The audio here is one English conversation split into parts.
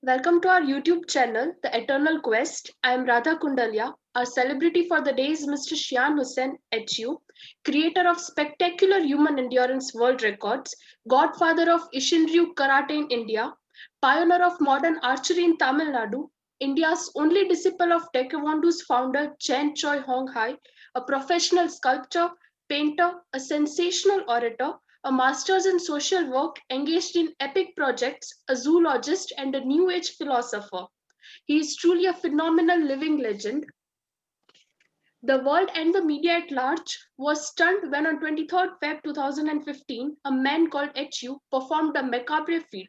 Welcome to our YouTube channel, The Eternal Quest. I am Radha Kundaliya. Our celebrity for the day is Mr Shihan Hussaini HU, creator of spectacular human endurance world records, godfather of Isshinryu Karate in India, pioneer of modern archery in Tamil Nadu, India's only disciple of TaeKwonDo's founder Gen Choi Hong Hi, a professional sculptor, painter, a sensational orator, a master's in social work, engaged in epic projects, a zoologist, and a new age philosopher. He is truly a phenomenal living legend. The world and the media at large was stunned when on 23rd Feb 2015, a man called HU performed a macabre feat.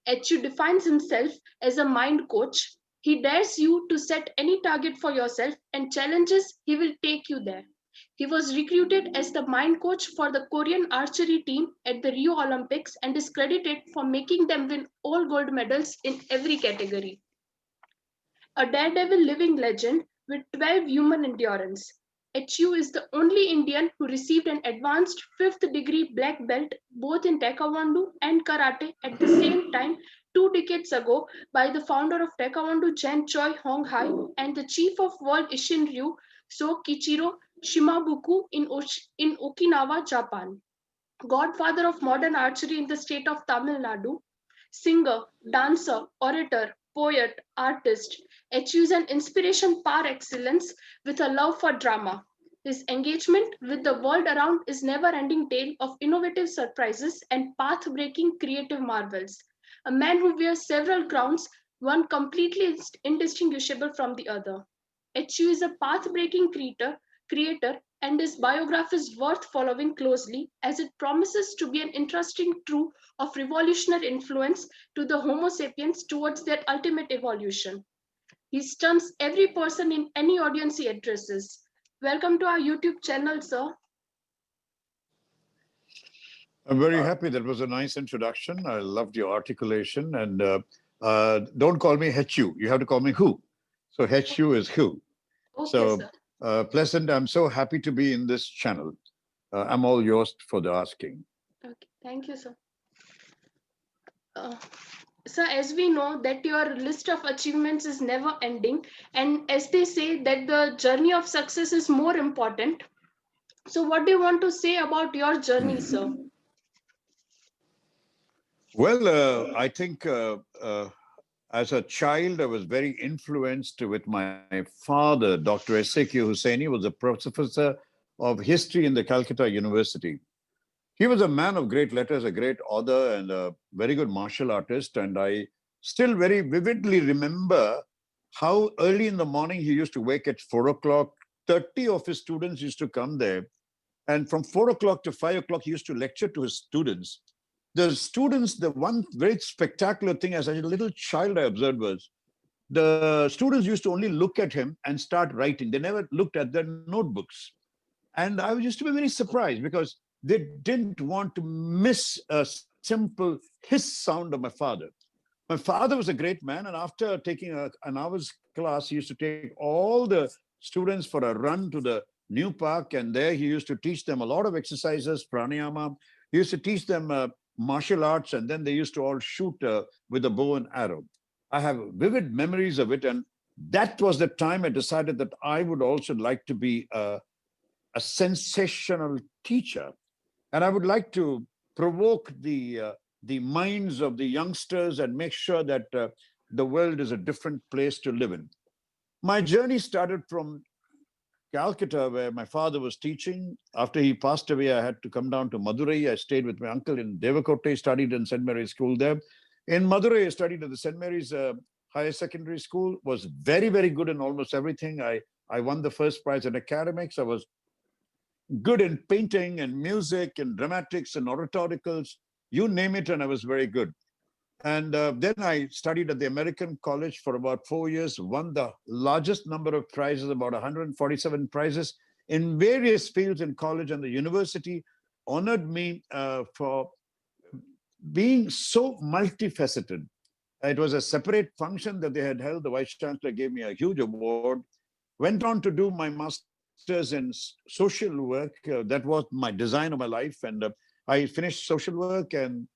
HU defines himself as a mind coach. He dares you to set any target for yourself and challenges he will take you there. He was recruited as the mind coach for the Korean archery team at the Rio Olympics and is credited for making them win all gold medals in every category. A daredevil living legend with 12 human endurance. HU is the only Indian who received an advanced fifth degree black belt both in Taekwondo and Karate at the same time 2 decades ago by the founder of Taekwondo Gen Choi Hong Hi and the chief of world Isshinryu Kichiro Shimabuku in Okinawa, Japan. Godfather of modern archery in the state of Tamil Nadu, singer, dancer, orator, poet, artist, achieves an inspiration par excellence with a love for drama. His engagement with the world around is never-ending tale of innovative surprises and path-breaking creative marvels. A man who wears several crowns, one completely indistinguishable from the other. HU is a path-breaking creator, and his biography is worth following closely as it promises to be an interesting true of revolutionary influence to the Homo sapiens towards their ultimate evolution. He stuns every person in any audience he addresses. Welcome to our YouTube channel, sir. I'm very happy. That was a nice introduction. I loved your articulation. And don't call me HU. You have to call me Who. So HU is Who. Okay, So sir. Pleasant, I'm so happy to be in this channel. I'm all yours for the asking. Okay, thank you, sir. Uh, so as we know that your list of achievements is never ending, and as they say that the journey of success is more important. So what do you want to say about your journey, sir? Well, I think as a child, I was very influenced with my father, Dr. S.A.Q. Hussaini, was a professor of history in the Calcutta University. He was a man of great letters, a great author, and a very good martial artist. And I still very vividly remember how early in the morning he used to wake at 4 o'clock. 30 of his students used to come there. And from 4 o'clock to 5 o'clock, he used to lecture to his students. The students, the one very spectacular thing as a little child I observed was the students used to only look at him and start writing. They never looked at their notebooks. And I used to be very surprised because they didn't want to miss a simple hiss sound of my father. My father was a great man, and after taking an hour's class, he used to take all the students for a run to the new park, and there he used to teach them a lot of exercises, pranayama. He used to teach them martial arts, and then they used to all shoot with a bow and arrow. I have vivid memories of it, and that was the time I decided that I would also like to be a sensational teacher. And I would like to provoke the minds of the youngsters and make sure that the world is a different place to live in. My journey started from Calcutta, where my father was teaching. After he passed away, I had to come down to Madurai. I stayed with my uncle in Devakote, studied in St. Mary's School there. In Madurai, I studied at the St. Mary's Higher Secondary School, was very, very good in almost everything. I won the first prize in academics. I was good in painting and music and dramatics and oratoricals, you name it, and I was very good. And then I studied at the American College for about 4 years, won the largest number of prizes, about 147 prizes in various fields in college, and the university honored me for being so multifaceted. It was a separate function that they had held. The Vice Chancellor gave me a huge award. Went on to do my master's in social work. That was my design of my life. And I finished social work and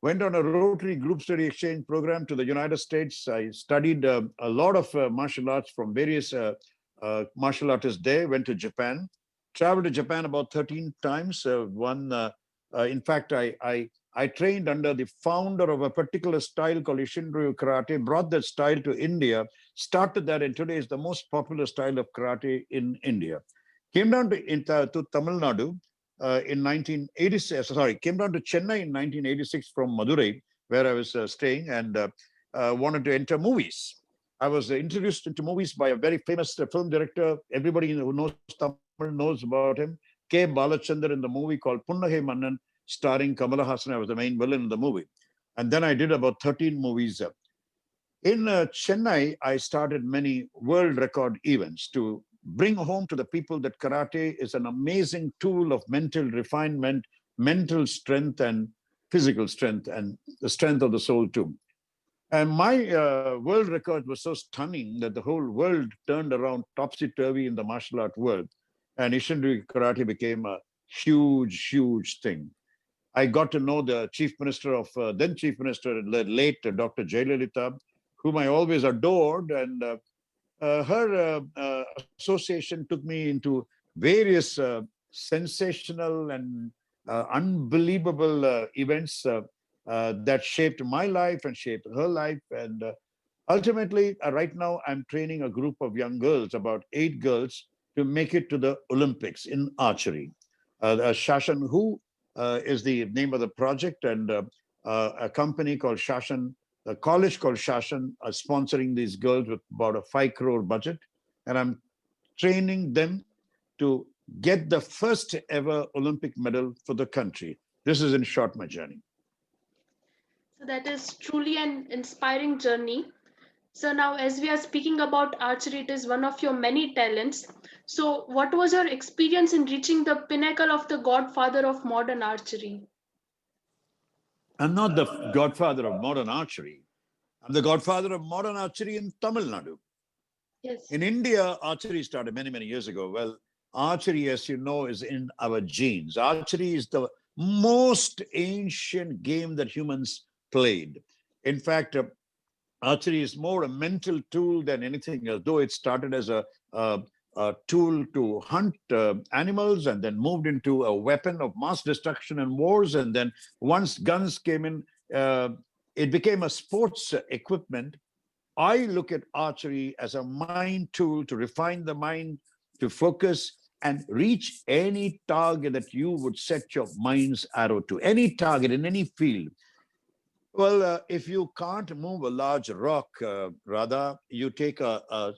went on a Rotary group study exchange program to the United States. I studied a lot of martial arts from various martial artists there, went to Japan, traveled to Japan about 13 times. In fact, I trained under the founder of a particular style called Isshinryu Karate, brought that style to India, started that, and today is the most popular style of karate in India. Came down to Tamil Nadu in 1986, sorry, came down to Chennai in 1986 from Madurai, where I was staying, and wanted to enter movies. I was introduced into movies by a very famous film director. Everybody who knows Tamil knows about him. K. Balachandar in the movie called Punnagai Mannan, starring Kamala Hassan. I was the main villain in the movie. And then I did about 13 movies. In Chennai, I started many world record events to bring home to the people that karate is an amazing tool of mental refinement, mental strength, and physical strength, and the strength of the soul too. And my world record was so stunning that the whole world turned around topsy-turvy in the martial art world. And Isshinryu Karate became a huge, huge thing. I got to know the chief minister of, then chief minister, late Dr. Jayalalitha, whom I always adored. And her association took me into various sensational and unbelievable events that shaped my life and shaped her life. And ultimately, right now, I'm training a group of young girls, about 8 girls, to make it to the Olympics in archery. Shashan Hu is the name of the project, and a company called Shashan, a college called Shashan, are sponsoring these girls with about a 5 crore budget. And I'm training them to get the first ever Olympic medal for the country. This is in short my journey. So that is truly an inspiring journey. So now, as we are speaking about archery, it is one of your many talents. So what was your experience in reaching the pinnacle of the godfather of modern archery? I'm not the godfather of modern archery. I'm the godfather of modern archery in Tamil Nadu. Yes. In India, archery started many, many years ago. Well, archery, as you know, is in our genes. Archery is the most ancient game that humans played. In fact, archery is more a mental tool than anything else, though it started as a tool to hunt animals and then moved into a weapon of mass destruction and wars. And then once guns came in, it became a sports equipment. I look at archery as a mind tool to refine the mind, to focus and reach any target that you would set your mind's arrow to, any target in any field. Well, if you can't move a large rock, Radha, you take a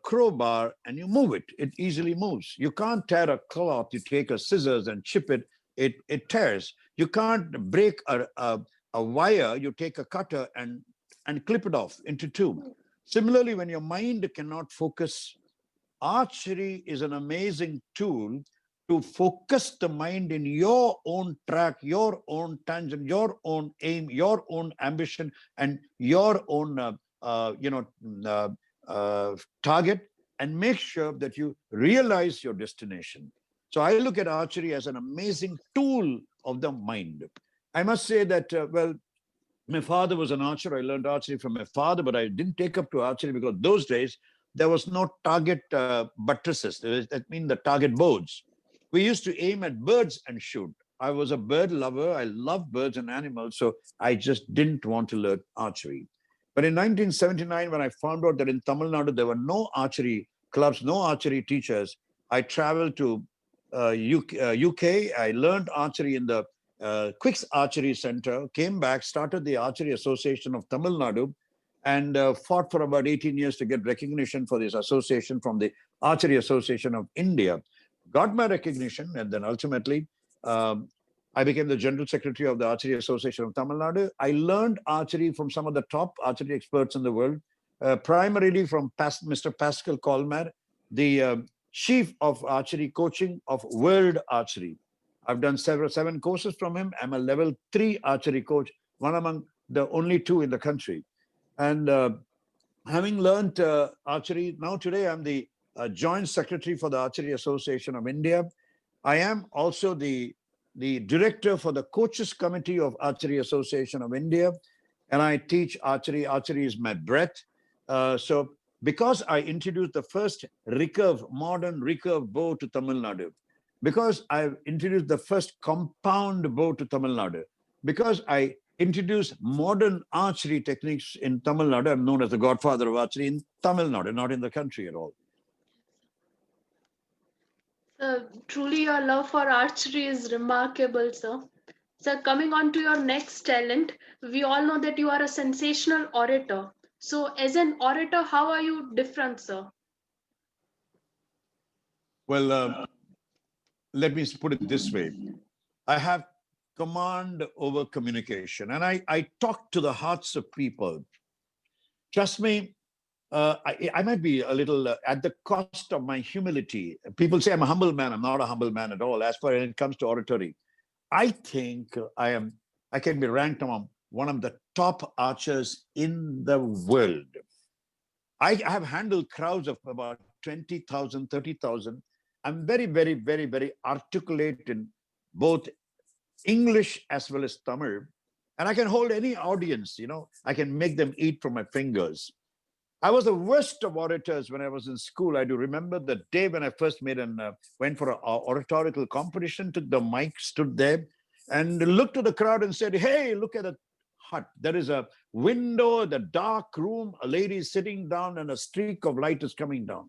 crowbar and you move it. It easily moves. You can't tear a cloth. You take a scissors and chip it. It tears. You can't break a wire. You take a cutter and clip it off into 2. Similarly, when your mind cannot focus, archery is an amazing tool to focus the mind in your own track, your own tangent, your own aim, your own ambition, and your own, target, and make sure that you realize your destination. So I look at archery as an amazing tool of the mind. I must say that, my father was an archer. I learned archery from my father, but I didn't take up to archery because those days there was no target buttresses. That means the target boards. We used to aim at birds and shoot. I was a bird lover. I love birds and animals, so I just didn't want to learn archery. But in 1979, when I found out that in Tamil Nadu there were no archery clubs, no archery teachers, I traveled to UK. I learned archery in the Quicks Archery Center, came back, started the Archery Association of Tamil Nadu, and fought for about 18 years to get recognition for this association from the Archery Association of India. Got my recognition, and then ultimately, I became the General Secretary of the Archery Association of Tamil Nadu. I learned archery from some of the top archery experts in the world, primarily from Mr. Pascal Colmar, the chief of archery coaching of World Archery. I've done 7 courses from him. I'm a level 3 archery coach, one among the only 2 in the country. And having learned archery, now today I'm the Joint Secretary for the Archery Association of India. I am also the the director for the Coaches Committee of Archery Association of India, and I teach archery. Archery is my breath. So because I introduced the first modern recurve bow to Tamil Nadu, because I introduced the first compound bow to Tamil Nadu, because I introduced modern archery techniques in Tamil Nadu, I'm known as the godfather of archery in Tamil Nadu, not in the country at all. Truly, your love for archery is remarkable, sir. So, coming on to your next talent, we all know that you are a sensational orator. So, as an orator, how are you different, sir? Well, let me put it this way. I have command over communication, and I talk to the hearts of people. Trust me, I might be a little at the cost of my humility. People say I'm a humble man. I'm not a humble man at all. As far as it comes to oratory, I think I can be ranked among one of the top archers in the world. I have handled crowds of about 20,000, 30,000. I'm very, very, very, very articulate in both English as well as Tamil. And I can hold any audience, I can make them eat from my fingers. I was the worst of orators when I was in school. I do remember the day when I first went for an oratorical competition, took the mic, stood there, and looked at the crowd and said, "Hey, look at the hut. There is a window, the dark room, a lady is sitting down, and a streak of light is coming down."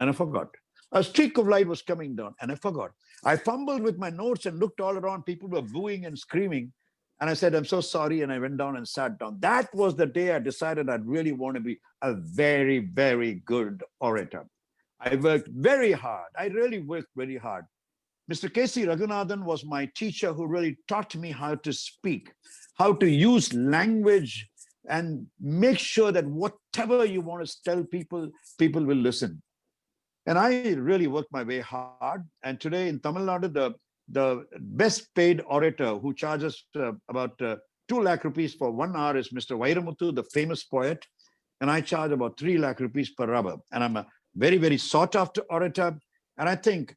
And I forgot. A streak of light was coming down, and I forgot. I fumbled with my notes and looked all around. People were booing and screaming. And I said, "I'm so sorry." And I went down and sat down. That was the day I decided I'd really want to be a very, very good orator. I worked very hard. I really worked very hard. Mr. K.C. Raghunathan was my teacher who really taught me how to speak, how to use language and make sure that whatever you want to tell people, people will listen. And I really worked my way hard. And today in Tamil Nadu, the best paid orator who charges about 2 lakh rupees for 1 hour is Mr. Vairamuthu, the famous poet. And I charge about 3 lakh rupees per hour. And I'm a very, very sought after orator. And I think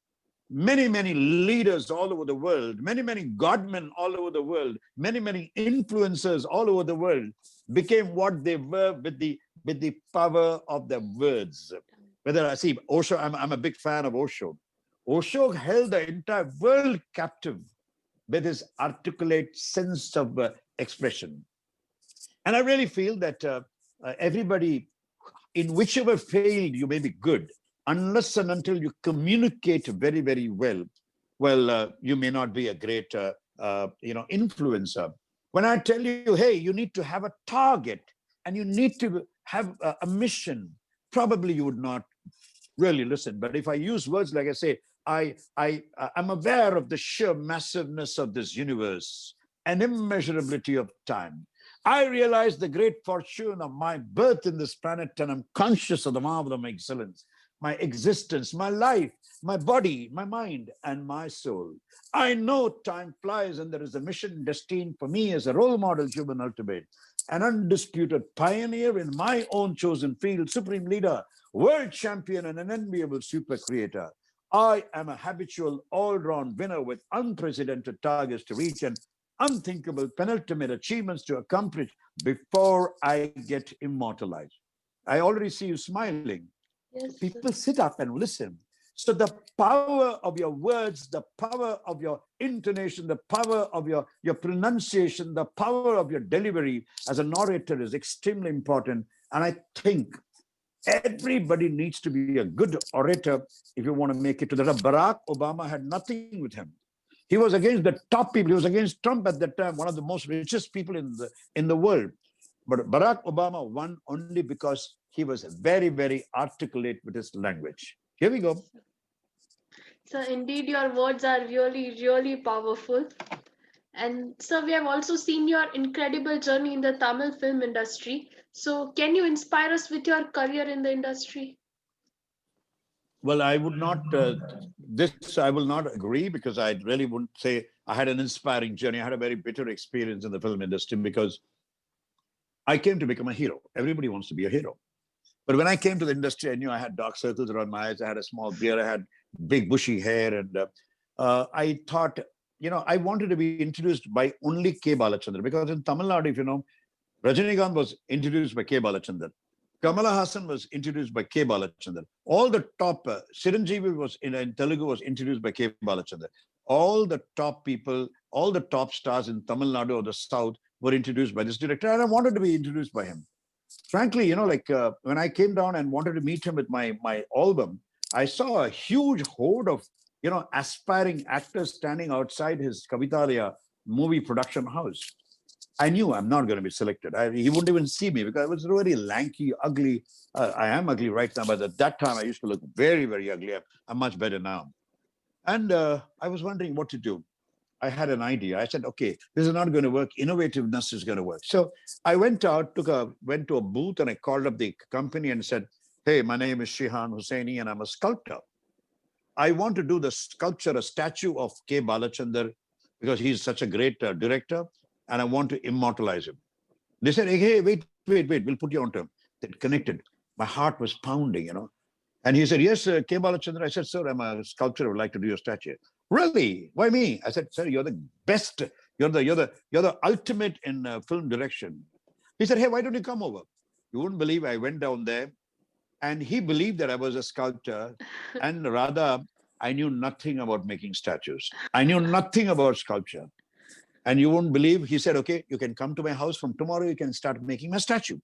many, many leaders all over the world, many, many godmen all over the world, many, many influencers all over the world became what they were with the power of their words. Whether I see Osho, I'm a big fan of Osho. Osho held the entire world captive with his articulate sense of expression. And I really feel that everybody, in whichever field you may be good, unless and until you communicate very, very well, you may not be a great, influencer. When I tell you, hey, you need to have a target and you need to have a mission, probably you would not really listen. But if I use words like I say, I'm aware of the sheer massiveness of this universe and immeasurability of time. I realize the great fortune of my birth in this planet, and I'm conscious of the marvel of my excellence, my existence, my life, my body, my mind, and my soul. I know time flies and there is a mission destined for me as a role model, human ultimate, an undisputed pioneer in my own chosen field, supreme leader, world champion, and an enviable super creator. I am a habitual all-round winner with unprecedented targets to reach and unthinkable penultimate achievements to accomplish before I get immortalized. I already see you smiling. Yes, People sit up and listen. So the power of your words, the power of your intonation, the power of your pronunciation, the power of your delivery as an orator is extremely important. And I think everybody needs to be a good orator if you want to make it to that. Barack Obama had nothing with him. He was against the top people. He was against Trump at that time, one of the most richest people in the world. But Barack Obama won only because he was very, very articulate with his language. Here we go. so indeed, your words are really, really powerful. And so we have also seen your incredible journey in the Tamil film industry. So can you inspire us with your career in the industry? Well, I would not, I will not agree because I really wouldn't say I had an inspiring journey. I had a very bitter experience in the film industry because I came to become a hero. Everybody wants to be a hero. But when I came to the industry, I knew I had dark circles around my eyes. I had a small beard. I had big bushy hair. And I thought, I wanted to be introduced by only K. Balachandran, because in Tamil Nadu, if you know, Rajinikanth was introduced by K. Balachandran. Kamala Hassan was introduced by K. Balachandran. All the top, Chiranjeevi was in Telugu was introduced by K. Balachandran. All the top people, all the top stars in Tamil Nadu or the South were introduced by this director, and I wanted to be introduced by him. Frankly, when I came down and wanted to meet him with my album, I saw a huge horde of aspiring actors standing outside his Kavitalaya movie production house. I knew I'm not going to be selected. He wouldn't even see me because I was very lanky, ugly. I am ugly right now, but at that time I used to look very, very ugly. I'm much better now. And I was wondering what to do. I had an idea. I said, okay, this is not going to work. Innovativeness is going to work. So I went out, went to a booth, and I called up the company and said, hey, my name is Shihan Hussaini, and I'm a sculptor. I want to do the sculpture, a statue of K. Balachandar, because he's such a great director, and I want to immortalize him. They said, hey, wait, we'll put you on term. They connected. My heart was pounding, And he said, yes, K. Balachandra. I said, sir, I'm a sculptor. I would like to do your statue. Really? Why me? I said, sir, you're the best. You're the ultimate in film direction. He said, hey, why don't you come over? You wouldn't believe I went down there, and he believed that I was a sculptor. And rather, I knew nothing about making statues. I knew nothing about sculpture. And you won't believe, he said, okay, you can come to my house from tomorrow. You can start making my statue.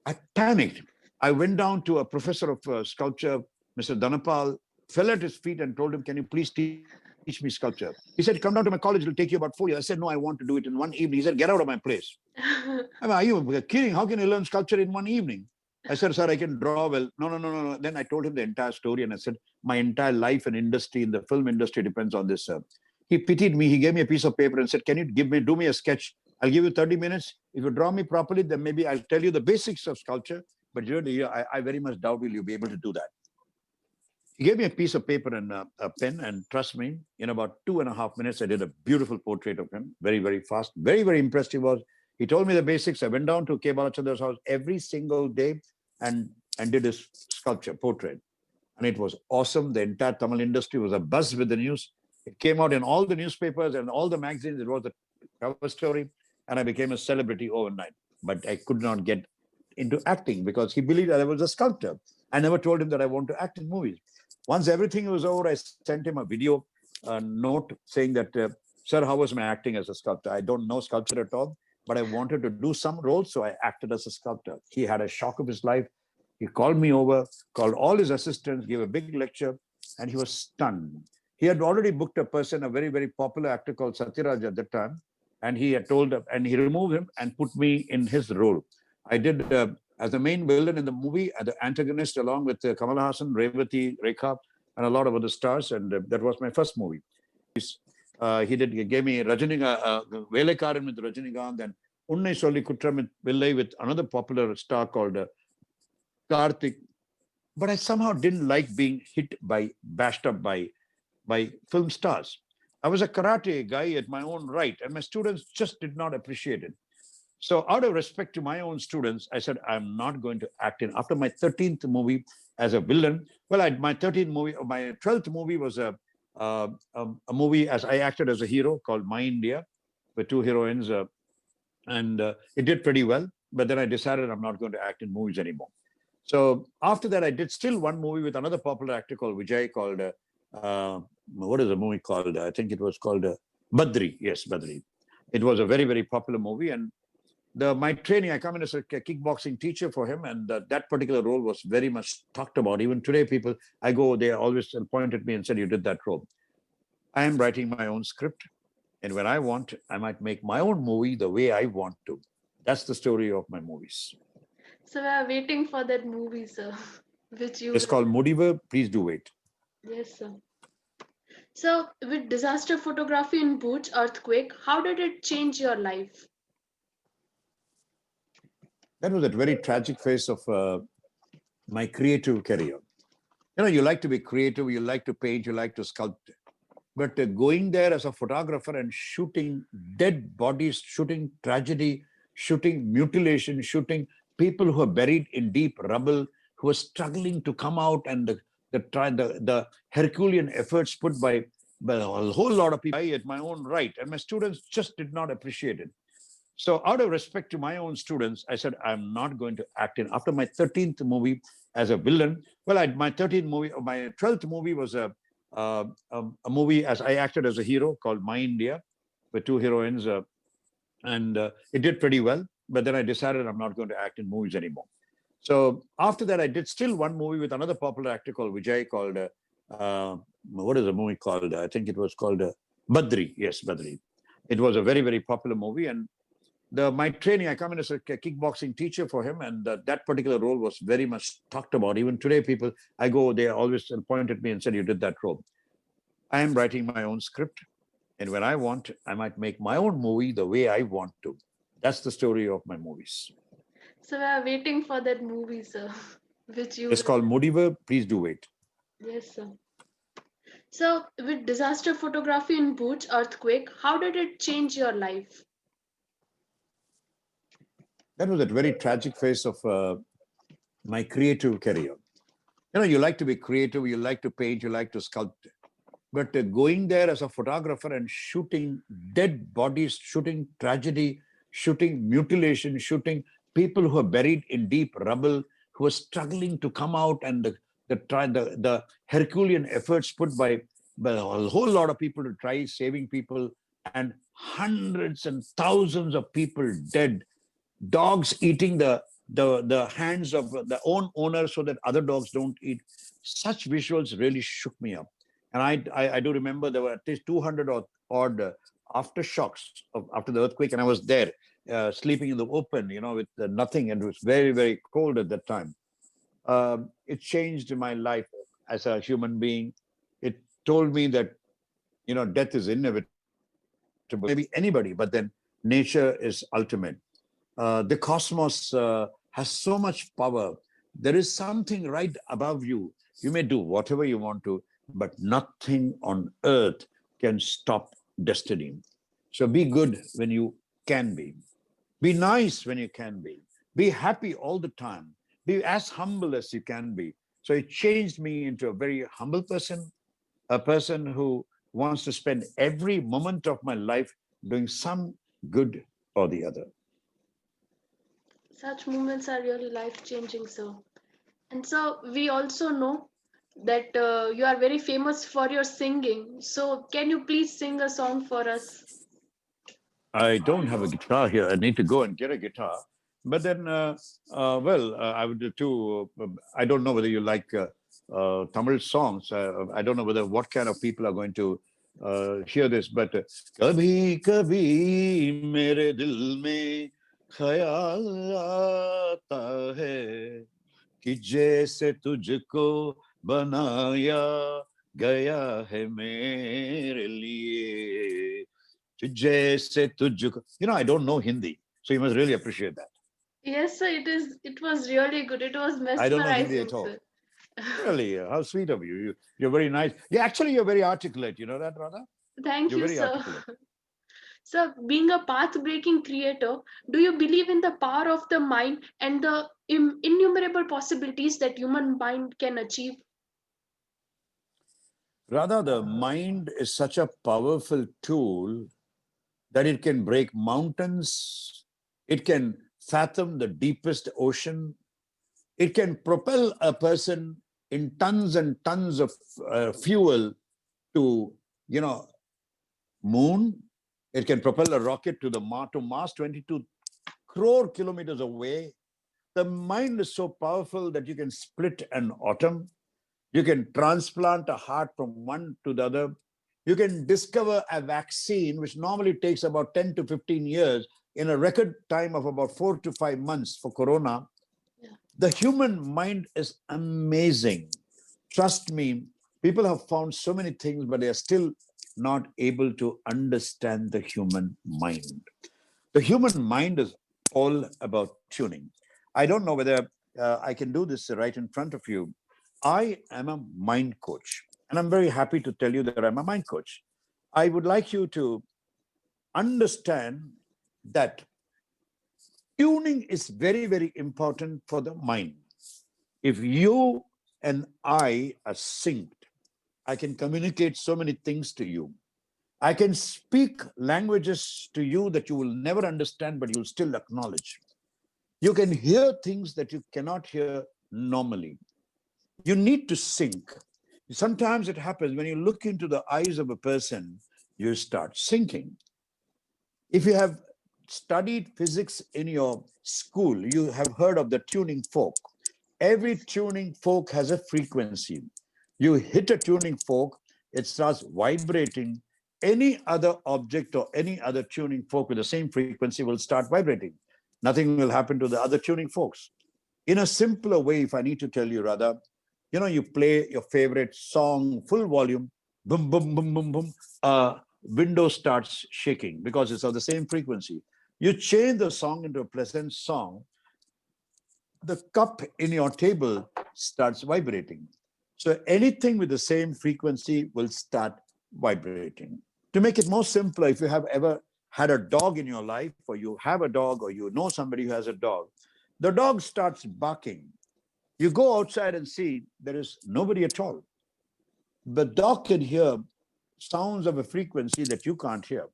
I panicked. I went down to a professor of sculpture, Mr. Dhanapal, fell at his feet and told him, can you please teach me sculpture? He said, come down to my college. It'll take you about 4 years. I said, no, I want to do it in one evening. He said, get out of my place. I mean, are you kidding? How can you learn sculpture in one evening? I said, sir, I can draw well. No. Then I told him the entire story, and I said, my entire life and industry in the film industry depends on this, sir. He pitied me. He gave me a piece of paper and said, can you do me a sketch? I'll give you 30 minutes. If you draw me properly, then maybe I'll tell you the basics of sculpture. But really, I very much doubt will you be able to do that. He gave me a piece of paper and a pen, and trust me, in about 2.5 minutes, I did a beautiful portrait of him, very, very fast, very, very impressed he was. He told me the basics. I went down to K. Balachandra's house every single day and did his sculpture portrait. And it was awesome. The entire Tamil industry was abuzz with the news. It came out in all the newspapers and all the magazines. It was the cover story, and I became a celebrity overnight. But I could not get into acting because he believed that I was a sculptor. I never told him that I want to act in movies. Once everything was over, I sent him a video note saying that, sir, how was my acting as a sculptor? I don't know sculpture at all, but I wanted to do some roles, so I acted as a sculptor. He had a shock of his life. He called me over, called all his assistants, gave a big lecture, and he was stunned. He had already booked a person, a very, very popular actor called Satyaraj at that time, and he had told, and he removed him and put me in his role. I did as the main villain in the movie, the antagonist, along with Kamal Hassan, Revati, Rekha, and a lot of other stars, and that was my first movie. He gave me Velekaran with Rajinikanth, and Unnai Solli Kutram Villai with another popular star called Karthik. But I somehow didn't like being bashed up by film stars. I was a karate guy at my own right, and my students just did not appreciate it. So out of respect to my own students, I said, I'm not going to act in. After my 13th movie as a villain, my 12th movie was a movie as I acted as a hero called My India with two heroines. And it did pretty well. But then I decided I'm not going to act in movies anymore. So after that, I did still one movie with another popular actor called Vijay called, what is the movie called? I think it was called Badri. Yes, Badri. It was a very, very popular movie. And my training, I come in as a kickboxing teacher for him, and that particular role was very much talked about. Even today, people, I go, they always point at me and said, you did that role. I am writing my own script, and when I want, I might make my own movie the way I want to. That's the story of my movies. So we are waiting for that movie, sir. It's called Mudiva. Please do wait. Yes, sir. So with disaster photography in Bhuj earthquake, how did it change your life? That was a very tragic phase of my creative career. You like to be creative, you like to paint, you like to sculpt. But going there as a photographer and shooting dead bodies, shooting tragedy, shooting mutilation, shooting people who are buried in deep rubble, who are struggling to come out, and the Herculean efforts put by but a whole lot of people at my own right, and my students just did not appreciate it. So, out of respect to my own students, I said, I'm not going to act in. After my 13th movie as a villain, well, my 13th movie, my 12th movie was a movie as I acted as a hero called My India, with two heroines, and it did pretty well. But then I decided I'm not going to act in movies anymore. So after that, I did still one movie with another popular actor called Vijay, called what is the movie called? I think it was called Badri. Yes, Badri. It was a very, very popular movie, and my training, I come in as a kickboxing teacher for him, and that particular role was very much talked about. Even today, people, I go, they always point at me and said, you did that role. I am writing my own script, and when I want, I might make my own movie the way I want to. That's the story of my movies. So we are waiting for that movie, sir, which you It's will. called Modiver. Please do wait. Yes, sir. So with disaster photography in Bhuj earthquake, how did it change your life? That was a very tragic phase of my creative career. You know, you like to be creative, you like to paint, you like to sculpt. But going there as a photographer and shooting dead bodies, shooting tragedy, shooting mutilation, shooting people who are buried in deep rubble, who are struggling to come out, and the Herculean efforts put by a whole lot of people to try saving people, and hundreds and thousands of people dead, dogs eating the hands of the own owner so that other dogs don't eat. Such visuals really shook me up. And I do remember there were at least 200 odd aftershocks after the earthquake, and I was there sleeping in the open, you know, with nothing, and it was very, very cold at that time. It changed my life as a human being. It told me that, you know, death is inevitable. Maybe anybody, but then nature is ultimate. The cosmos has so much power. There is something right above you. You may do whatever you want to, but nothing on earth can stop destiny. So be good when you can be. Be nice when you can be. Be happy all the time. Be as humble as you can be. So it changed me into a very humble person, a person who wants to spend every moment of my life doing some good or the other. Such moments are really life changing, sir. And so we also know that you are very famous for your singing. So can you please sing a song for us? I don't have a guitar here. I need to go and get a guitar. But then, I would do too. I don't know whether you like Tamil songs. I don't know whether what kind of people are going to hear this. But kabhi kabhi mere dil mein khayal aata hai कि जैसे तुझको बनाया गया है मेरे लिए जैसे तुझको. You know, I don't know Hindi, so you must really appreciate that. Yes, sir, it is. It was really good. It was I don't know Hindi mesmerizing, at all. sir. Really, how sweet of you. You're very nice. Yeah, actually, you're very articulate. You know that, Radha? Thank You're you, very sir. articulate. So, being a path-breaking creator, do you believe in the power of the mind and the innumerable possibilities that human mind can achieve? Radha, the mind is such a powerful tool that it can break mountains, it can fathom the deepest ocean, it can propel a person in tons and tons of fuel to, you know, moon. It can propel a rocket to Mars, 22 crore kilometers away. The mind is so powerful that you can split an atom. You can transplant a heart from one to the other. You can discover a vaccine, which normally takes about 10 to 15 years, in a record time of about 4 to 5 months for corona. Yeah. The human mind is amazing. Trust me, people have found so many things, but they are still not able to understand the human mind. The human mind is all about tuning. I don't know whether I can do this right in front of you. I am a mind coach, and I'm very happy to tell you that I'm a mind coach. I would like you to understand that tuning is very, very important for the mind. If you and I are synced, I can communicate so many things to you. I can speak languages to you that you will never understand, but you'll still acknowledge. You can hear things that you cannot hear normally. You need to sync. Sometimes it happens when you look into the eyes of a person, you start syncing. If you have studied physics in your school, you have heard of the tuning fork. Every tuning fork has a frequency. You hit a tuning fork, it starts vibrating. Any other object or any other tuning fork with the same frequency will start vibrating. Nothing will happen to the other tuning forks. In a simpler way, if I need to tell you, Radha, you play your favorite song full volume, boom, boom, boom, boom, boom, window starts shaking because it's of the same frequency. You change the song into a pleasant song, the cup in your table starts vibrating. So anything with the same frequency will start vibrating. To make it more simpler, if you have ever had a dog in your life, or you have a dog, or you know somebody who has a dog, the dog starts barking. You go outside and see there is nobody at all. The dog can hear sounds of a frequency that you can't hear.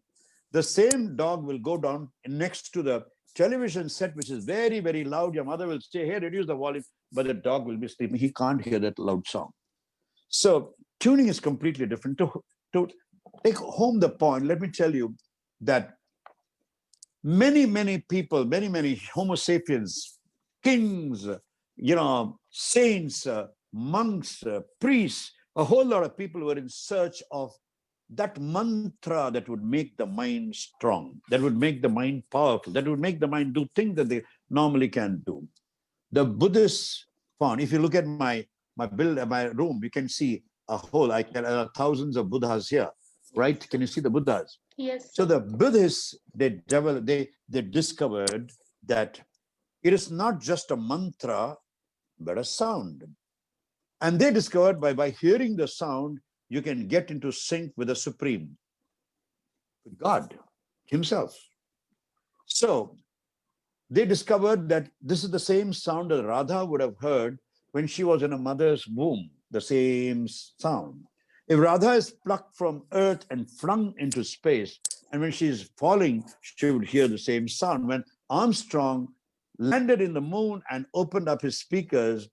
The same dog will go down next to the television set, which is very, very loud. Your mother will say, hey, reduce the volume, but the dog will be sleeping. He can't hear that loud sound. So tuning is completely different. To take home the point, let me tell you that many, many people, many, many Homo sapiens, kings, saints, monks, priests, a whole lot of people were in search of that mantra that would make the mind strong, that would make the mind powerful, that would make the mind do things that they normally can't do. The Buddhists found, if you look at my room, you can see a whole, there are thousands of Buddhas here, right? Can you see the Buddhas? Yes. So the Buddhists, they discovered that it is not just a mantra, but a sound. And they discovered by hearing the sound, you can get into sync with the Supreme, with God Himself. So they discovered that this is the same sound that Radha would have heard when she was in a mother's womb, the same sound. If Radha is plucked from earth and flung into space, and when she is falling, she would hear the same sound. When Armstrong landed in the moon and opened up his speakers,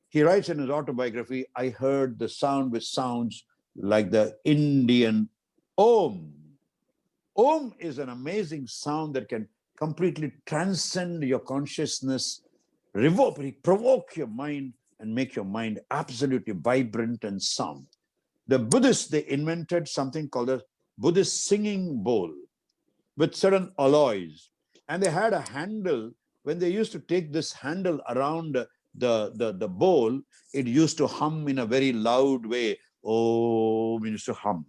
he writes in his autobiography, I heard the sound which sounds like the Indian Om. Om is an amazing sound that can completely transcend your consciousness, provoke your mind, and make your mind absolutely vibrant and sound. The Buddhists, they invented something called a Buddhist singing bowl with certain alloys. And they had a handle. When they used to take this handle around the bowl, it used to hum in a very loud way. Oh, it used to hum.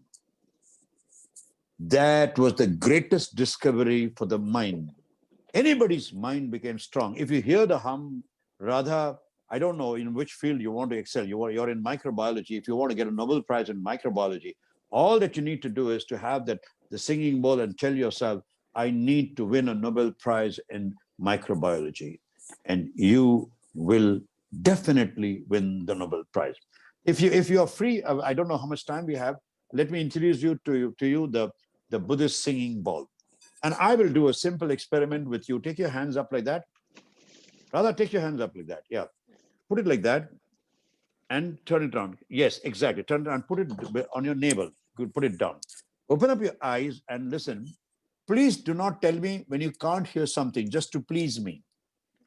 That was the greatest discovery for the mind. Anybody's mind became strong. If you hear the hum, Radha, I don't know in which field you want to excel. You're in microbiology. If you want to get a Nobel Prize in microbiology, all that you need to do is to have the singing bowl and tell yourself, I need to win a Nobel Prize in microbiology. And you will definitely win the Nobel Prize. If you are free, I don't know how much time we have. Let me introduce you to the Buddhist singing bowl. And I will do a simple experiment with you. Take your hands up like that. Rather, take your hands up like that. Yeah. Put it like that and turn it around. Yes, exactly. Turn it around. Put it on your navel. Good. Put it down. Open up your eyes and listen. Please do not tell me when you can't hear something, just to please me.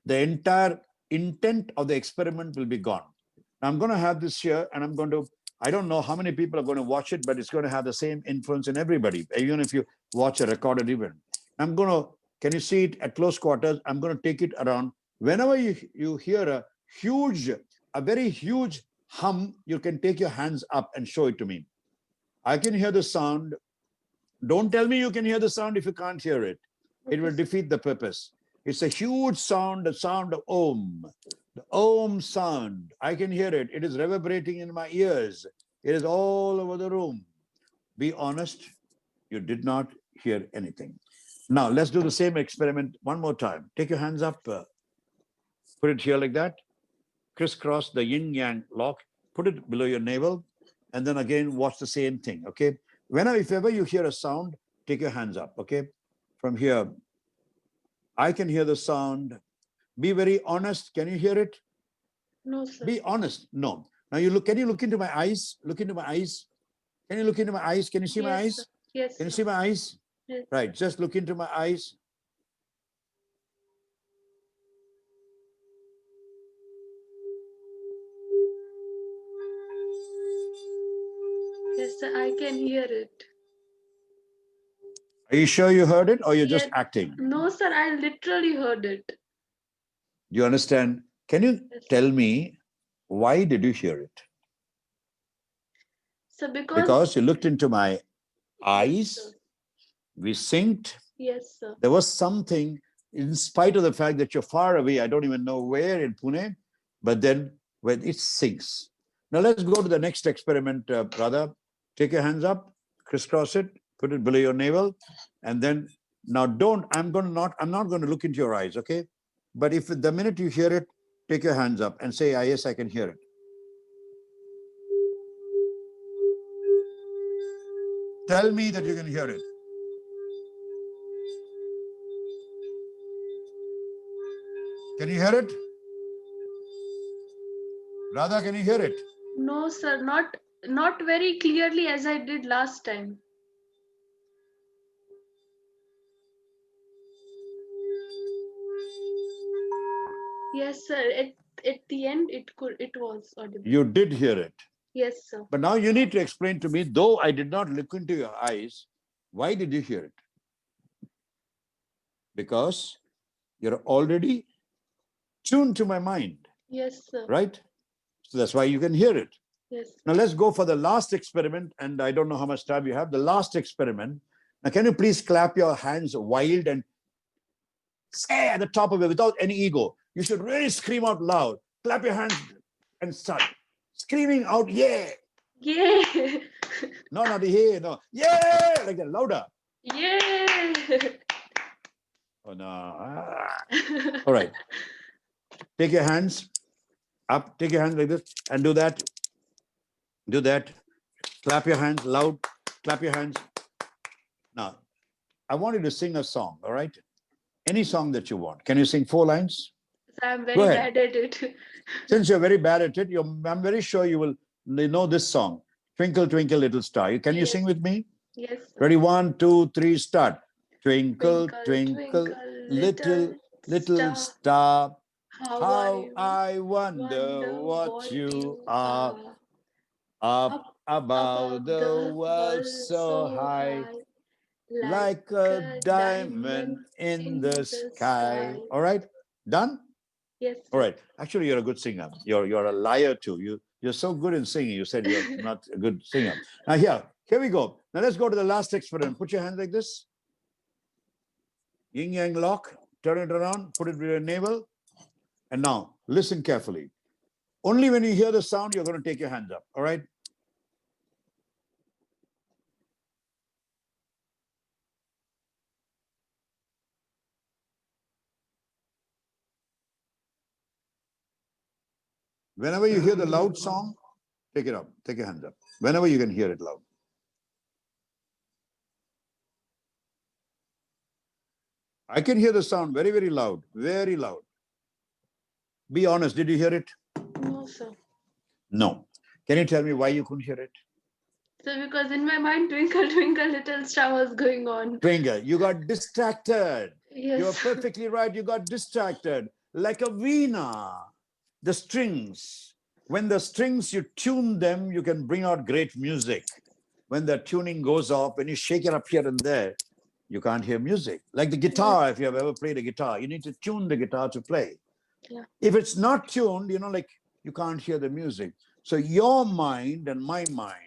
The entire intent of the experiment will be gone. I'm going to have this here, and I don't know how many people are going to watch it, but it's going to have the same influence in everybody, even if you watch a recorded event. Can you see it at close quarters? I'm going to take it around. Whenever you hear a very huge hum, you can take your hands up and show it to me. I can hear the sound. Don't tell me you can hear the sound if you can't hear it. It will defeat the purpose. It's a huge sound, the sound of Om. The Om sound. I can hear it. It is reverberating in my ears. It is all over the room. Be honest, you did not hear anything. Now, let's do the same experiment one more time. Take your hands up. Put it here like that. Crisscross the yin-yang lock. Put it below your navel. and then again watch the same thing. Okay. Whenever, if ever you hear a sound, take your hands up. Okay. From here, I can hear the sound. Be very honest. Can you hear it? No, sir. Be honest. No. Now you look. Can you look into my eyes? Look into my eyes. Can you look into my eyes? Can you see my Yes, eyes? sir. Yes, Can you sir. see my eyes? Yes. Right. Just look into my eyes. Yes, sir. I can hear it. Are you sure you heard it, or you're just Yes. acting? No, sir. I literally heard it. Do you understand? Can you Yes, sir. tell me why did you hear it? So because Because you looked into my yes, eyes, sir. we synced. Yes, sir. There was something, in spite of the fact that you're far away, I don't even know where in Pune, but then when it syncs. Now let's go to the next experiment, Radha. Take your hands up, crisscross it, put it below your navel, and then now don't. I'm not going to look into your eyes, okay? But if the minute you hear it, take your hands up and say, yes, I can hear it. Tell me that you can hear it. Can you hear it? Radha, can you hear it? No, sir. Not very clearly as I did last time. Yes, sir. At the end, it was audible. You did hear it. Yes, sir. But now you need to explain to me, though I did not look into your eyes, why did you hear it? Because you're already tuned to my mind. Yes, sir. Right? So that's why you can hear it. Yes. Now let's go for the last experiment. And I don't know how much time you have. The last experiment. Now, can you please clap your hands wild and say at the top of it without any ego? You should really scream out loud. Clap your hands and start screaming out, yeah. Yeah. No, not yeah, no. Yeah, like that, louder. Yeah. Oh, no. All right. Take your hands up. Take your hands like this and do that. Do that. Clap your hands loud. Clap your hands. Now, I want you to sing a song, all right? Any song that you want. Can you sing 4 lines? I'm very bad at it. Since you're very bad at it, I'm very sure you will know this song. Twinkle, twinkle, little star. Can you sing with me? Yes. Ready? 1, 2, 3, start. Twinkle, Twinkle, twinkle, twinkle, little star. how How I wonder wonder what you are. up Up above the world so high, like a diamond in the sky. All right, done? Yes. All right. Actually, you're a good singer. You're a liar too. You're so good in singing. You said you're not a good singer. Now here we go. Now let's go to the last experiment. Put your hands like this. Yin yang lock. Turn it around. Put it with your navel. And now listen carefully. Only when you hear the sound, you're going to take your hands up. All right. Whenever you hear the loud song, take it up. Take your hands up. Whenever you can hear it loud. I can hear the sound very, very loud. Very loud. Be honest. Did you hear it? No, sir. No. Can you tell me why you couldn't hear it? So because in my mind, twinkle, twinkle, little star was going on. Twinkle, you got distracted. Yes. You're perfectly right. You got distracted. Like a veena, the strings. When the strings, you tune them, you can bring out great music. When the tuning goes off, when you shake it up here and there, you can't hear music. Like the guitar, if you have ever played a guitar, you need to tune the guitar to play. Yeah. If it's not tuned, like you can't hear the music. So your mind and my mind,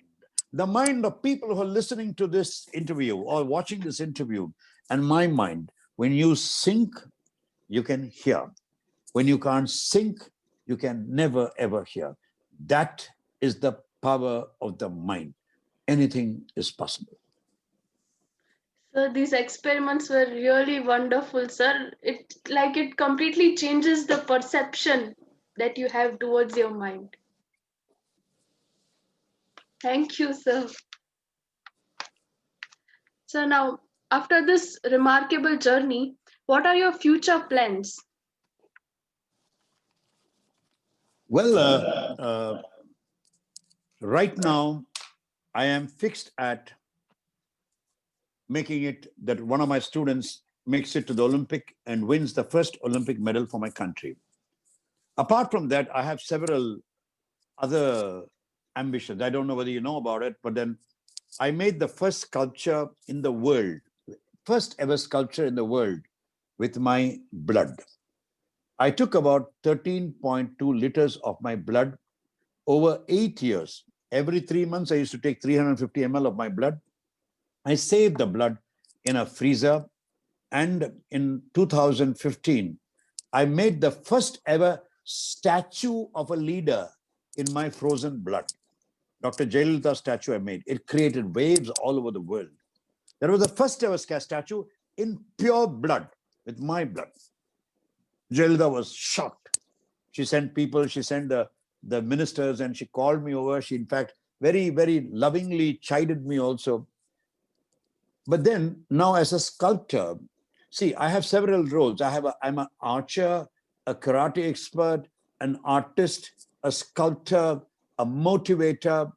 the mind of people who are listening to this interview or watching this interview, and my mind, when you sync, you can hear. When you can't sync, you can never, ever hear. That is the power of the mind. Anything is possible. So these experiments were really wonderful, sir. It completely changes the perception that you have towards your mind. Thank you, sir. So now, after this remarkable journey, what are your future plans? Well, right now, I am fixed at making it that one of my students makes it to the Olympic and wins the first Olympic medal for my country. Apart from that, I have several other ambitions. I don't know whether you know about it, but then I made the first sculpture in the world, first ever sculpture in the world with my blood. I took about 13.2 liters of my blood over 8 years. Every 3 months, I used to take 350 ml of my blood. I saved the blood in a freezer. And in 2015, I made the first ever statue of a leader in my frozen blood. Dr. Jayalalitha statue I made. It created waves all over the world. That was the first ever statue in pure blood, with my blood. Jayalalitha was shocked. She sent people, she sent the ministers, and she called me over. She, in fact, very, very lovingly chided me also. But then now as a sculptor, see, I have several roles. I'm an archer, a karate expert, an artist, a sculptor, a motivator,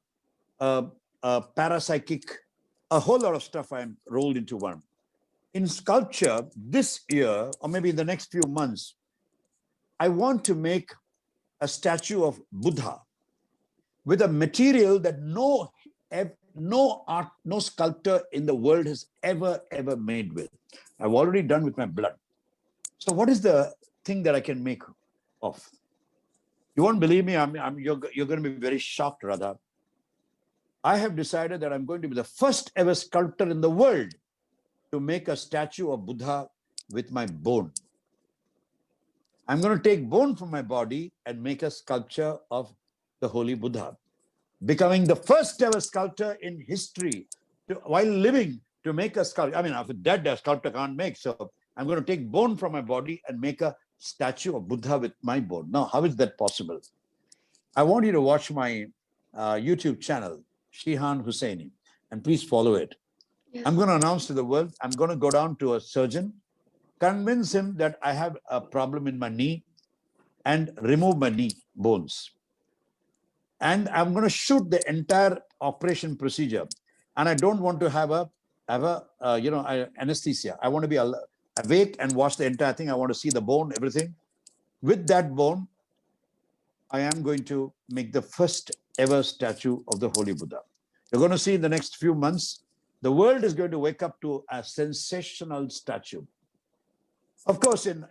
a parapsychic, a whole lot of stuff I'm rolled into one. In sculpture, this year, or maybe in the next few months, I want to make a statue of Buddha with a material that no sculptor in the world has ever made with. I've already done with my blood. So what is the thing that I can make of? You won't believe me. You're going to be very shocked, Radha. I have decided that I'm going to be the first ever sculptor in the world to make a statue of Buddha with my bone. I'm going to take bone from my body and make a sculpture of the Holy Buddha, becoming the first ever sculptor in history while living to make a sculpture. I mean, after dead, a sculptor can't make. So I'm going to take bone from my body and make a statue of Buddha with my bone. Now, how is that possible? I want you to watch my YouTube channel, Shihan Hussaini, and please follow it. Yes. I'm going to announce to the world, I'm going to go down to a surgeon, convince him that I have a problem in my knee and remove my knee bones. And I'm going to shoot the entire operation procedure. And I don't want to have anesthesia. I want to be awake and watch the entire thing. I want to see the bone, everything. With that bone, I am going to make the first ever statue of the Holy Buddha. You're going to see in the next few months, the world is going to wake up to a sensational statue. Of course, in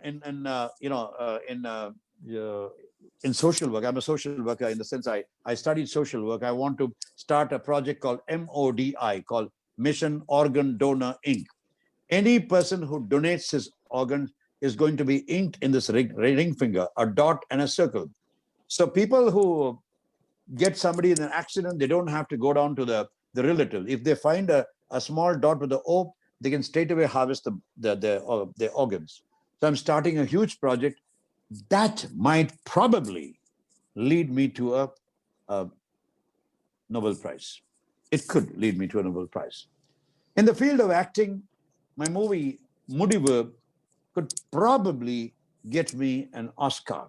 social work, I'm a social worker in the sense I studied social work. I want to start a project called MODI, called Mission Organ Donor Inc. Any person who donates his organ is going to be inked in this ring finger, a dot and a circle. So people who get somebody in an accident, they don't have to go down to the relative. If they find a small dot with the O, they can straight away harvest their organs. So I'm starting a huge project that might probably lead me to a Nobel Prize. It could lead me to a Nobel Prize. In the field of acting, my movie Mudivu could probably get me an Oscar.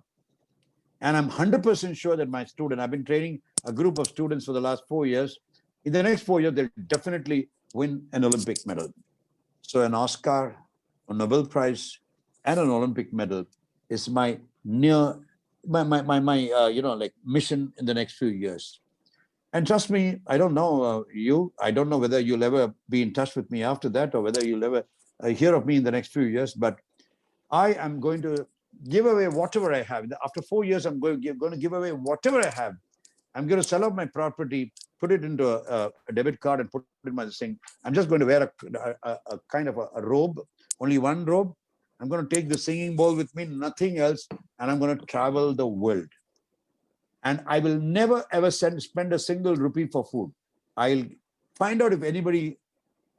And I'm 100% sure that my student, I've been training a group of students for the last 4 years. In the next 4 years, they'll definitely win an Olympic medal. So an Oscar, a Nobel Prize, and an Olympic medal is my mission in the next few years. And trust me, I don't know I don't know whether you'll ever be in touch with me after that or whether you'll ever hear of me in the next few years, but I am going to give away whatever I have. After 4 years, I'm going to give away whatever I have. I'm going to sell off my property, put it into a debit card and put it in my thing. I'm just going to wear a kind of a robe, only one robe. I'm going to take the singing bowl with me, nothing else, and I'm going to travel the world. And I will never, ever spend a single rupee for food. I'll find out if anybody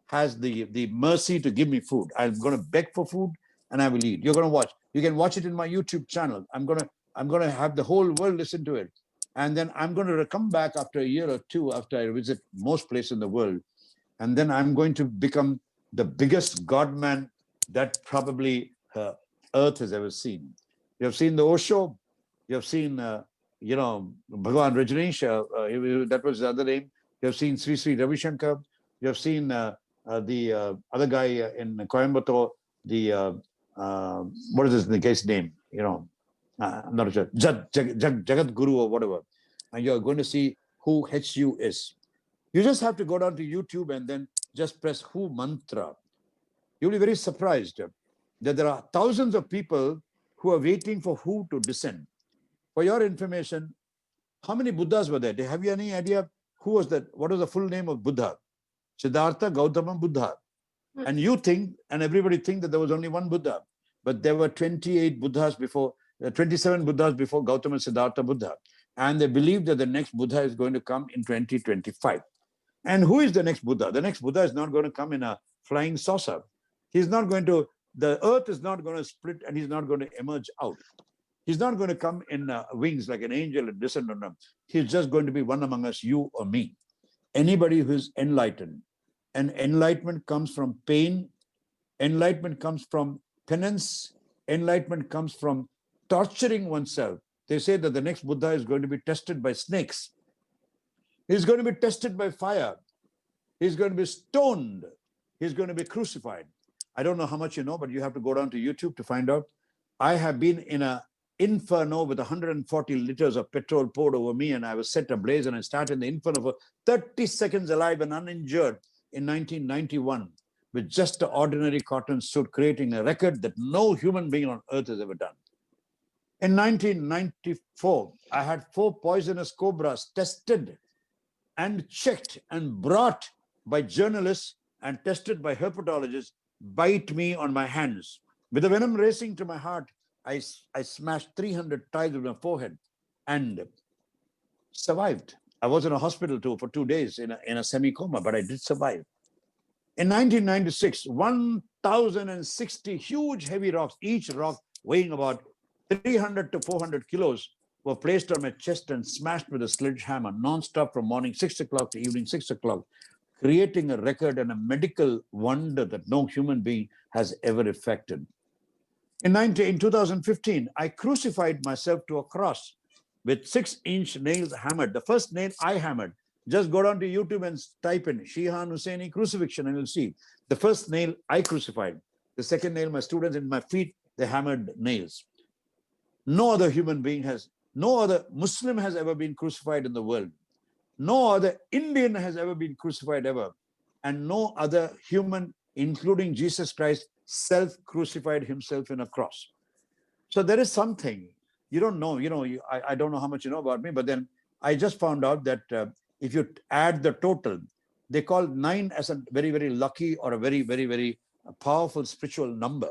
has the mercy to give me food. I'm going to beg for food and I will eat. You're going to watch. You can watch it in my YouTube channel. I'm going to have the whole world listen to it. And then I'm going to come back after a year or two after I visit most places in the world. And then I'm going to become the biggest godman that probably Earth has ever seen. You have seen the Osho. You have seen, Bhagavan Rajneesh. That was the other name. You have seen Sri Sri Ravi Shankar. You have seen the other guy in Coimbatore. What is the guy's name? I'm not sure. Jagat Guru or whatever. And you're going to see who HU is. You just have to go down to YouTube and then just press who mantra. You'll be very surprised that there are thousands of people who are waiting for who to descend. For your information, how many Buddhas were there? Have you any idea who was that? What was the full name of Buddha? Siddhartha Gautama Buddha. And you think, and everybody think that there was only one Buddha, but there were 28 Buddhas before, 27 Buddhas before Gautama Siddhartha Buddha. And they believe that the next Buddha is going to come in 2025. And who is the next Buddha? The next Buddha is not going to come in a flying saucer. He's not going to, the earth is not going to split and he's not going to emerge out. He's not going to come in wings like an angel and descend on them. He's just going to be one among us, you or me. Anybody who is enlightened. And enlightenment comes from pain. Enlightenment comes from penance. Enlightenment comes from torturing oneself. They say that the next Buddha is going to be tested by snakes. He's going to be tested by fire. He's going to be stoned. He's going to be crucified. I don't know how much you know, but you have to go down to YouTube to find out. I have been in an inferno with 140 liters of petrol poured over me, and I was set ablaze, and I started in the inferno for 30 seconds alive and uninjured in 1991 with just an ordinary cotton suit, creating a record that no human being on earth has ever done. In 1994, I had 4 poisonous cobras tested and checked and brought by journalists and tested by herpetologists bite me on my hands. With the venom racing to my heart, I smashed 300 times with my forehead and survived. I was in a hospital for 2 days in a semi-coma, but I did survive. In 1996, 1,060 huge heavy rocks, each rock weighing about 300 to 400 kilos, were placed on my chest and smashed with a sledgehammer non-stop from morning 6 o'clock to evening 6 o'clock, creating a record and a medical wonder that no human being has ever effected. In 2015, I crucified myself to a cross with 6-inch nails hammered. The first nail I hammered, just go down to YouTube and type in Shihan Hussaini crucifixion and you'll see. The first nail I crucified. The second nail, my students in my feet, they hammered nails. No other human being has, no other Muslim has ever been crucified in the world. No other Indian has ever been crucified ever. And no other human, including Jesus Christ, self-crucified himself in a cross. So there is something, you don't know, I don't know how much you know about me, but then I just found out that if you add the total, they call 9 as a very, very lucky or a very, very, very powerful spiritual number.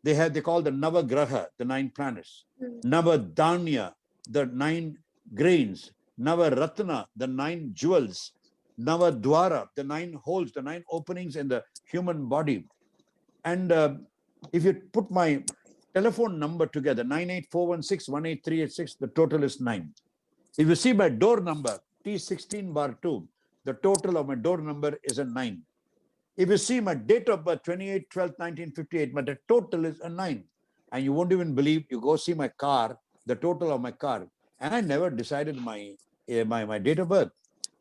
They call the Navagraha, the 9 planets, Navadanya, the 9 grains, Navaratna, the 9 jewels, Navadwara, the 9 holes, the 9 openings in the human body. And if you put my telephone number together, 98416-18386, the total is 9. If you see my door number, T16-2, the total of my door number is a 9. If you see my date of birth, 28/12/1958, but the total is a 9. And you won't even believe, you go see my car, the total of my car. And I never decided my date of birth.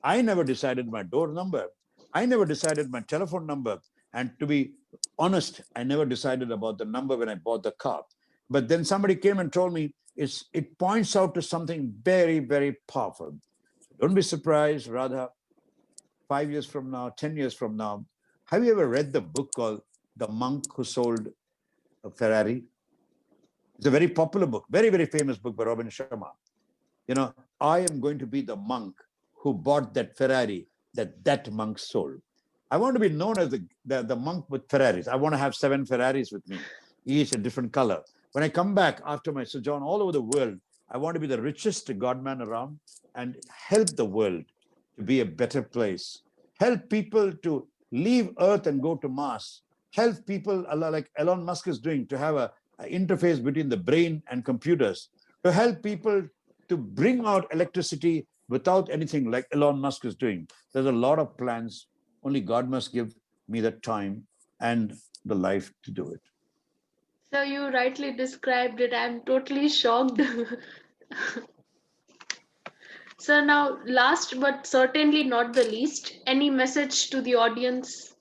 I never decided my door number. I never decided my telephone number. And to be honest, I never decided about the number when I bought the car. But then somebody came and told me it points out to something very, very powerful. Don't be surprised, Radha, 5 years from now, 10 years from now. Have you ever read the book called The Monk Who Sold a Ferrari? It's a very popular book, very, very famous book by Robin Sharma. I am going to be the monk who bought that Ferrari that monk sold. I want to be known as the monk with Ferraris. I want to have 7 Ferraris with me, each a different color. When I come back after my sojourn all over the world, I want to be the richest godman around and help the world to be a better place. Help people to leave Earth and go to Mars. Help people, like Elon Musk is doing, to have an interface between the brain and computers. To help people to bring out electricity without anything like Elon Musk is doing. There's a lot of plans. Only God must give me the time and the life to do it. So you rightly described it. I'm totally shocked. So now, last but certainly not the least, any message to the audience?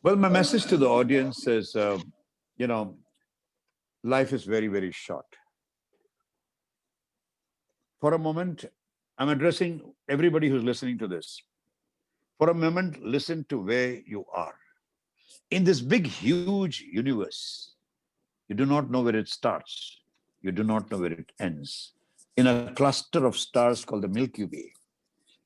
Well, my message to the audience is, you know, life is very, very short. For a moment, I'm addressing everybody who's listening to this. For a moment, listen to where you are. In this big, huge universe, you do not know where it starts. You do not know where it ends. In a cluster of stars called the Milky Way,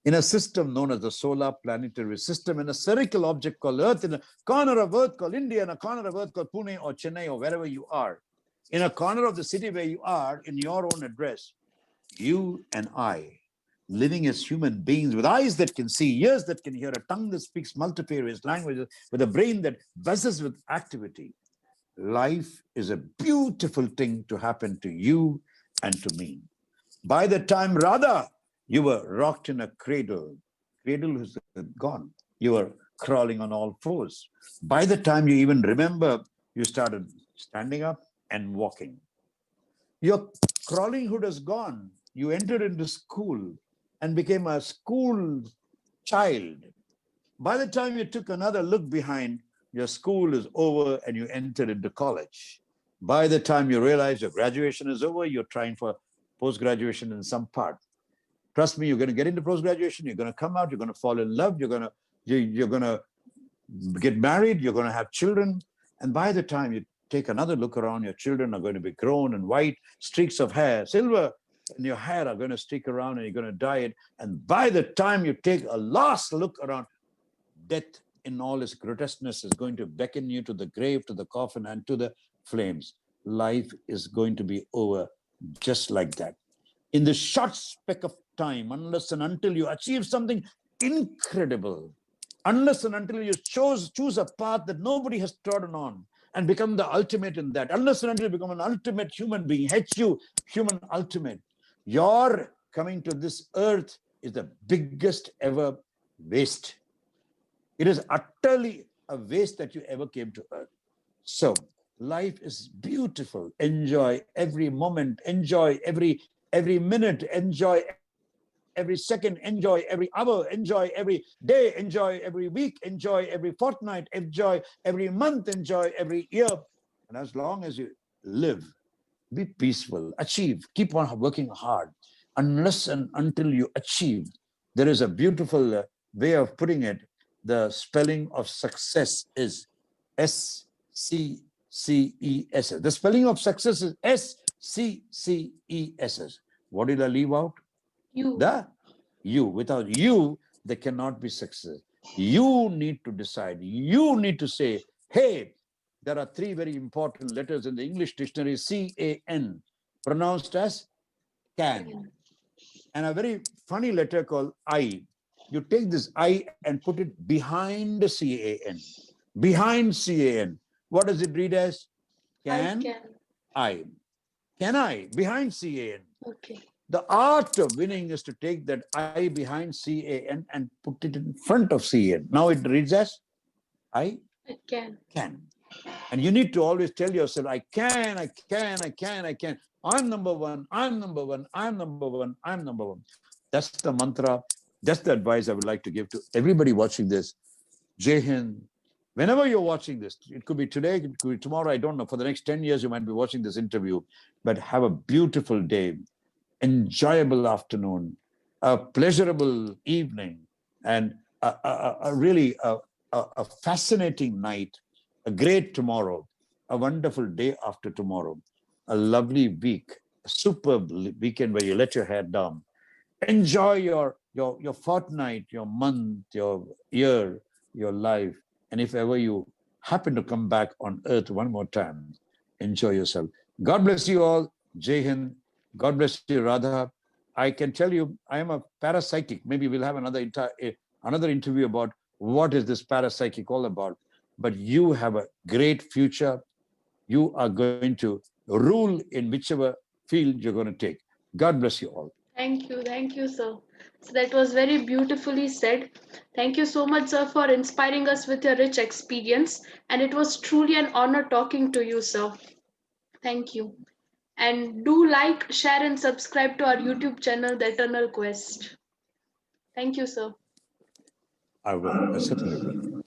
in a system known as the solar planetary system, in a spherical object called Earth, in a corner of Earth called India, in a corner of Earth called Pune or Chennai or wherever you are, in a corner of the city where you are, in your own address, you and I, living as human beings with eyes that can see, ears that can hear, a tongue that speaks multifarious languages, with a brain that buzzes with activity. Life is a beautiful thing to happen to you and to me. By the time, Radha, you were rocked in a cradle. Cradle is gone. You were crawling on all fours. By the time you even remember, you started standing up and walking. Your crawling hood is gone. You entered into school and became a school child. By the time you took another look behind, your school is over and you entered into college. By the time you realize your graduation is over, you're trying for post-graduation in some part. Trust me, you're going to get into post-graduation, you're going to come out, you're going to fall in love, you're going to get married, you're going to have children. And by the time you take another look around, your children are going to be grown and white, streaks of hair, silver in your hair are going to stick around and you're going to dye it. And by the time you take a last look around, death in all its grotesqueness is going to beckon you to the grave, to the coffin, and to the flames. Life is going to be over just like that. In the short speck of time, unless and until you achieve something incredible, unless and until you choose a path that nobody has trodden on and become the ultimate in that, unless and until you become an ultimate human being, HU, human ultimate, your coming to this earth is the biggest ever waste. It is utterly a waste that you ever came to earth. So life is beautiful. Enjoy every moment, enjoy every minute, enjoy every second, enjoy every hour, enjoy every day, enjoy every week, enjoy every fortnight, enjoy every month, enjoy every year. And as long as you live, be peaceful, achieve, keep on working hard. Unless and until you achieve, there is a beautiful way of putting it. The spelling of success is S-C-C-E-S-S. The spelling of success is S-C-C-E-S-S. What did I leave out? You. The you. Without you, there cannot be success. You need to decide. You need to say, hey, there are three very important letters in the English dictionary, C-A-N, pronounced as can. And a very funny letter called I. You take this I and put it behind C-A-N. Behind C-A-N. What does it read as? Can I? Can I? Behind C-A-N. Okay. The art of winning is to take that I behind C-A-N and put it in front of C-A-N. Now it reads as I can. And you need to always tell yourself, I can. I'm number one, I'm number one, I'm number one, I'm number one. That's the mantra. That's the advice I would like to give to everybody watching this. Jai Hind. Whenever you're watching this, it could be today, it could be tomorrow, I don't know. For the next 10 years, you might be watching this interview. But have a beautiful day, enjoyable afternoon, a pleasurable evening, and really a fascinating night, a great tomorrow, a wonderful day after tomorrow, a lovely week, a superb weekend where you let your hair down. Enjoy your fortnight, your month, your year, your life. And if ever you happen to come back on earth one more time, enjoy yourself. God bless you all. Jai Hind. God bless you, Radha. I can tell you, I am a parapsychic. Maybe we'll have another interview about what is this parapsychic all about. But you have a great future. You are going to rule in whichever field you're going to take. God bless you all. Thank you, sir. So that was very beautifully said. Thank you so much, sir, for inspiring us with your rich experience. And it was truly an honor talking to you, sir. Thank you. And do like, share, and subscribe to our YouTube channel, The Eternal Quest. Thank you, sir. I will. I certainly will.